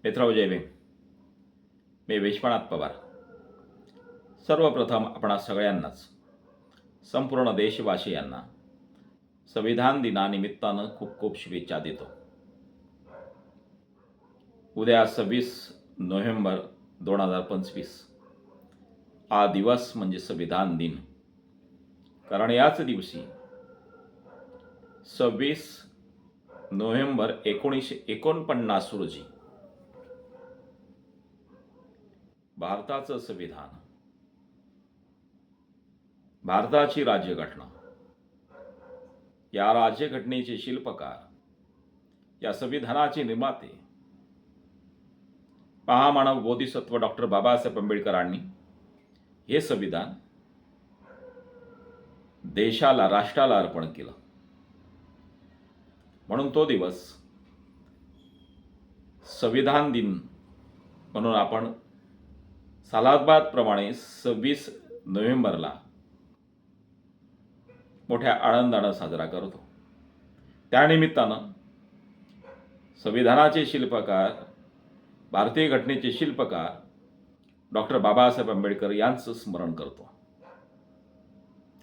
मित्रांनो जय भीम. मी विश्वनाथ पवार. सर्वप्रथम आपणा सगळ्यांनाच, संपूर्ण देशवासियांना संविधान दिनानिमित्तानं खूप खूप शुभेच्छा देतो. उद्या 26 नोव्हेंबर 2025 हा दिवस म्हणजे संविधान दिन. कारण याच दिवशी 26 नोव्हेंबर 1949 रोजी भारताचं संविधान, भारताची राज्यघटना, या राज्यघटनेचे शिल्पकार, या संविधानाचे निर्माते महामानव बोधिसत्व डॉक्टर बाबासाहेब आंबेडकरांनी हे संविधान देशाला, राष्ट्राला अर्पण केलं. म्हणून तो दिवस संविधान दिन म्हणून आपण सालाबादप्रमाणे 26 नोव्हेंबरला मोठ्या आनंदानं साजरा करतो. त्यानिमित्तानं संविधानाचे शिल्पकार, भारतीय घटनेचे शिल्पकार डॉक्टर बाबासाहेब आंबेडकर यांचं स्मरण करतो.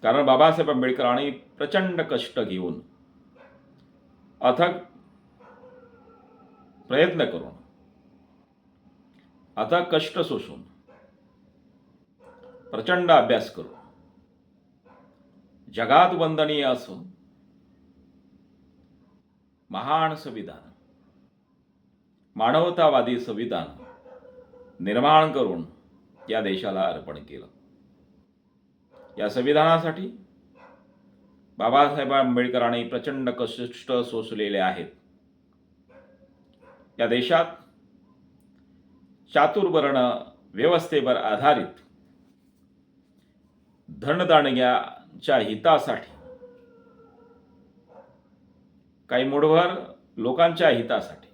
कारण बाबासाहेब आंबेडकरांनी प्रचंड कष्ट घेऊन, अथक प्रयत्न करून, अथक कष्ट सोसून, प्रचंड अभ्यास करून जगात वंदनीय असं महान संविधान, मानवतावादी संविधान निर्माण करून या देशाला अर्पण केलं. या संविधानासाठी बाबासाहेब आंबेडकरांनी प्रचंड कष्ट सोसलेले आहेत. या देशात चातुर्वर्ण व्यवस्थेवर आधारित धनदांडग्याच्या हितासाठी, काही मुठभर लोकांच्या हितासाठी,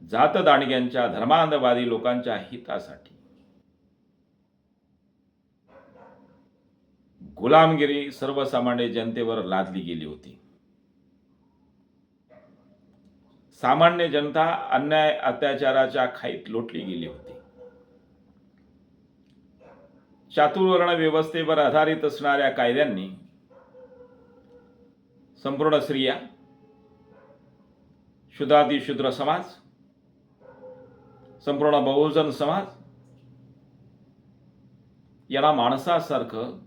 जातदांडग्यांच्या, धर्मांधवादी लोकांच्या हितासाठी गुलामगिरी सर्वसामान्य जनतेवर लादली गेली होती. सामान्य जनता अन्याय अत्याचाराच्या खाईत लोटली गेली होती. चातुर्वर्ण व्यवस्थेवर आधारित असणाऱ्या कायद्यांनी संपूर्ण स्त्रिया, शूद्रातिशूद्र समाज, संपूर्ण बहुजन समाज यांना माणसासारखं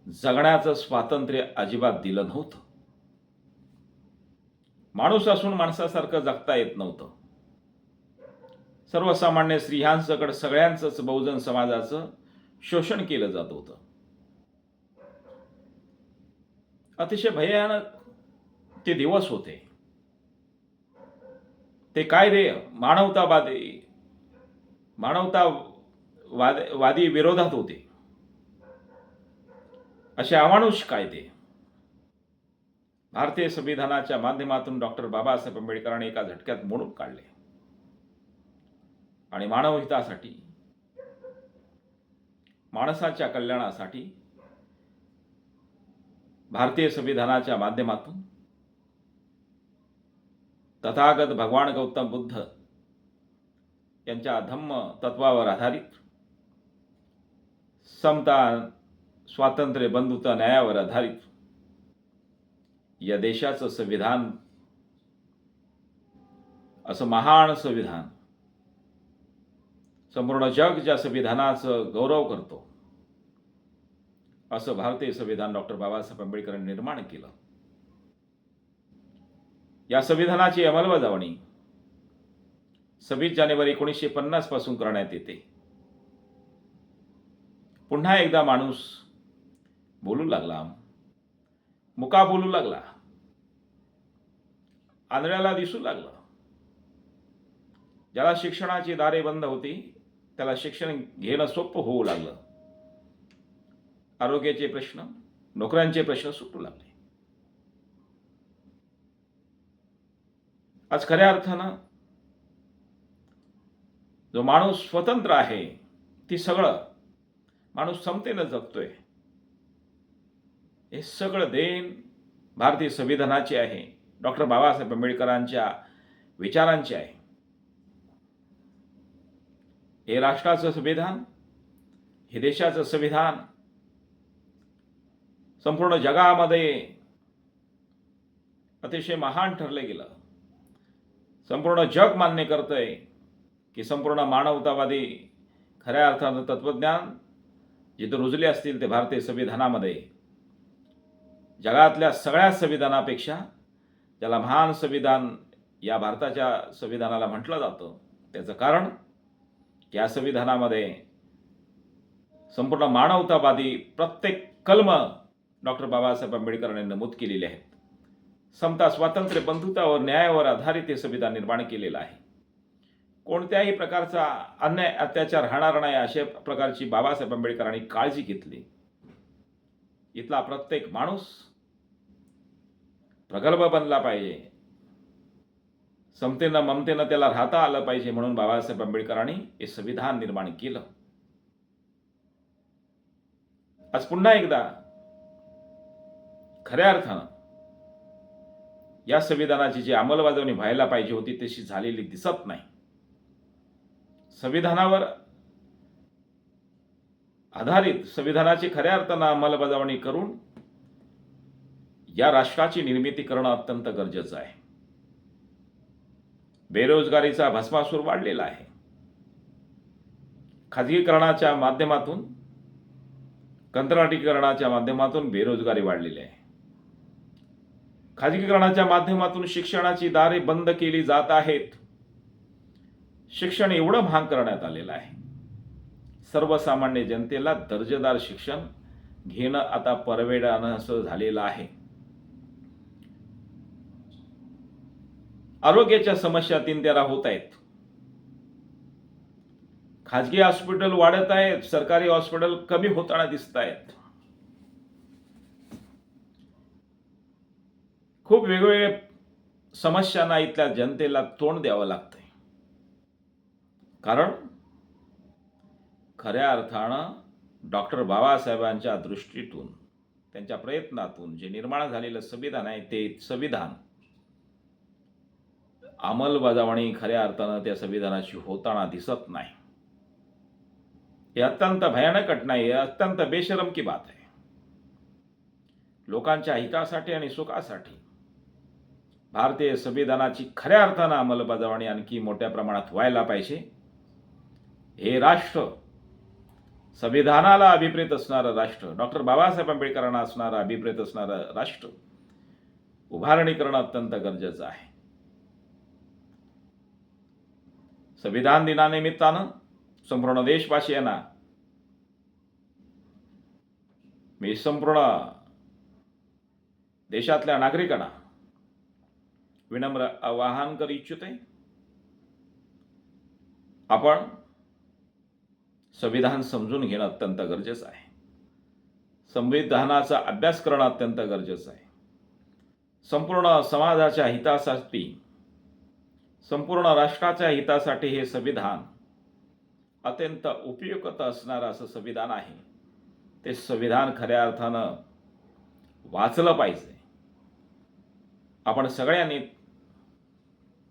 जगण्याचं स्वातंत्र्य अजिबात दिलं नव्हतं. माणूस असून माणसासारखं जगता येत नव्हतं. सर्वसामान्य स्त्रियांसकट सगळ्यांचंच बहुजन समाजाचं शोषण केलं जात होतं. अतिशय भयानक ते दिवस होते. ते कायदे मानवतावादी विरोधात होते. असे अमानुष कायदे भारतीय संविधानाच्या माध्यमातून डॉक्टर बाबासाहेब आंबेडकरांनी एका झटक्यात मोडून काढले आणि मानवहितासाठी, माणसाच्या कल्याणासाठी भारतीय संविधानाच्या माध्यमातून तथागत भगवान गौतम बुद्ध यांच्या धम्म तत्वावर आधारित समता, स्वातंत्र्य, बंधुता, न्यायावर आधारित या देशाचं संविधान, असं महान संविधान, संपूर्ण जग ज्या संविधानाचं गौरव करतो असं भारतीय संविधान डॉक्टर बाबासाहेब आंबेडकरांनी निर्माण केलं. या संविधानाची अंमलबजावणी 26 जानेवारी 1950 पासून करण्यात येते. पुन्हा एकदा माणूस बोलू लागला, मुका बोलू लागला, आंधळ्याला दिसू लागला. ज्याला शिक्षणाची दारे बंद होती त्याला शिक्षण घेणं सोपं होऊ लागलं. आरोग्याचे प्रश्न, नोकऱ्यांचे प्रश्न सुटू लागले. आज खऱ्या अर्थानं जो माणूस स्वतंत्र आहे, ती सगळं माणूस समतेनं जगतोय, हे सगळं देण भारतीय संविधानाचे आहे, डॉक्टर बाबासाहेब आंबेडकरांच्या विचारांचे आहे. हे राष्ट्राचं संविधान, हे देशाचं संविधान संपूर्ण जगामध्ये अतिशय महान ठरले गेलं. संपूर्ण जग मान्य करतंय की संपूर्ण मानवतावादी खऱ्या अर्थानं तत्त्वज्ञान जिथे रुजले असतील ते भारतीय संविधानामध्ये, जगातल्या सगळ्या संविधानापेक्षा ज्याला महान संविधान या भारताच्या संविधानाला म्हटलं जातं, त्याचं कारण या संविधानामध्ये संपूर्ण मानवतावादी प्रत्येक कलम डॉक्टर बाबासाहेब आंबेडकरांनी नमूद केलेले आहेत. समता, स्वातंत्र्य, बंधुता व न्यायावर आधारित हे संविधान निर्माण केलेलं आहे. कोणत्याही प्रकारचा अन्याय अत्याचार राहणार नाही अशा प्रकारची बाबासाहेब आंबेडकरांनी काळजी घेतली. इथला प्रत्येक माणूस प्रगल्भ बनला पाहिजे, समतेनं ममतेनं त्याला राहता आलं पाहिजे, म्हणून बाबासाहेब आंबेडकरांनी हे संविधान निर्माण केलं. आज पुन्हा एकदा खऱ्या अर्थानं या संविधानाची जी अंमलबजावणी व्हायला पाहिजे होती तशी झालेली दिसत नाही. संविधानावर आधारित संविधानाची खऱ्या अर्थानं अंमलबजावणी करून या राष्ट्राची निर्मिती करणं अत्यंत गरजेचं आहे. बेरोजगारीचा भस्मासूर वाढलेला आहे. खाजगीकरणाच्या माध्यमातून, कंत्राटीकरणाच्या माध्यमातून बेरोजगारी वाढलेली आहे. खाजगीकरणाच्या माध्यमातून शिक्षणाची दारे बंद केली जात आहेत. शिक्षण एवढं महाग करण्यात आलेलं आहे, सर्वसामान्य जनतेला दर्जेदार शिक्षण घेणं आता परवडेनासं असं झालेलं आहे. आरोग्याच्या समस्या तीन-तेरा होत आहेत. खाजगी हॉस्पिटल वाढत आहेत, सरकारी हॉस्पिटल कमी होताना दिसत आहेत. खूप वेगवेगळ्या समस्यांना इथल्या जनतेला तोंड द्यावं लागतंय. कारण खऱ्या अर्थानं डॉक्टर बाबासाहेबांच्या दृष्टीतून, त्यांच्या प्रयत्नातून जे निर्माण झालेलं संविधान आहे, ते संविधान अंमलबजावणी खऱ्या अर्थानं त्या संविधानाची होताना दिसत नाही. हे अत्यंत भयानक घटना आहे, अत्यंत बेशरम की बात आहे. लोकांच्या हितासाठी आणि सुखासाठी भारतीय संविधानाची खऱ्या अर्थानं अंमलबजावणी आणखी मोठ्या प्रमाणात व्हायला पाहिजे. हे राष्ट्र, संविधानाला अभिप्रेत असणारं राष्ट्र, डॉक्टर बाबासाहेब आंबेडकरांना असणारं अभिप्रेत असणारं राष्ट्र उभारणी करणं अत्यंत गरजेचं आहे. संविधान दिनानिमित्तानं संपूर्ण देशवासियांना मी संपूर्ण देशातल्या नागरिकांना विनम्र आवाहन करू इच्छिते. आपण संविधान समजून घेणं अत्यंत गरजेचं आहे. संविधानाचा अभ्यास करणं अत्यंत गरजेचं आहे. संपूर्ण समाजाच्या हितासाठी, संपूर्ण राष्ट्राच्या हितासाठी हे संविधान अत्यंत उपयुक्त असणारं असं संविधान आहे. ते संविधान खऱ्या अर्थानं वाचलं पाहिजे. आपण सगळ्यांनी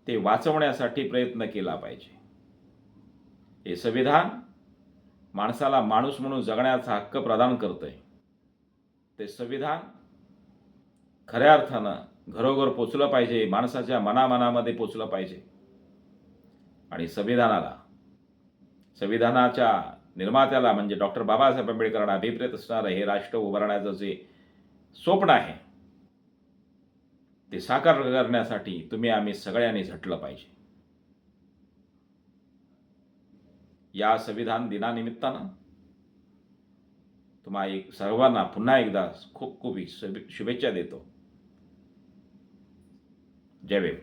ते वाचवण्यासाठी प्रयत्न केला पाहिजे. हे संविधान माणसाला माणूस म्हणून जगण्याचा हक्क प्रदान करतंय. ते संविधान खऱ्या अर्थानं घरोघर पोचलं पाहिजे, माणसाच्या मनामनामध्ये पोचलं पाहिजे. आणि संविधानाच्या निर्मात्याला म्हणजे डॉक्टर बाबासाहेब आंबेडकरांना अभिप्रेत असणारं हे राष्ट्र उभारण्याचं जे स्वप्न आहे ते साकार करण्यासाठी आम्ही सगळ्यांनी झटलं पाहिजे. या संविधान दिनानिमित्तानं तुम्हा सर्वांना पुन्हा एकदा खूप खूप शुभेच्छा देतो. जय भीम.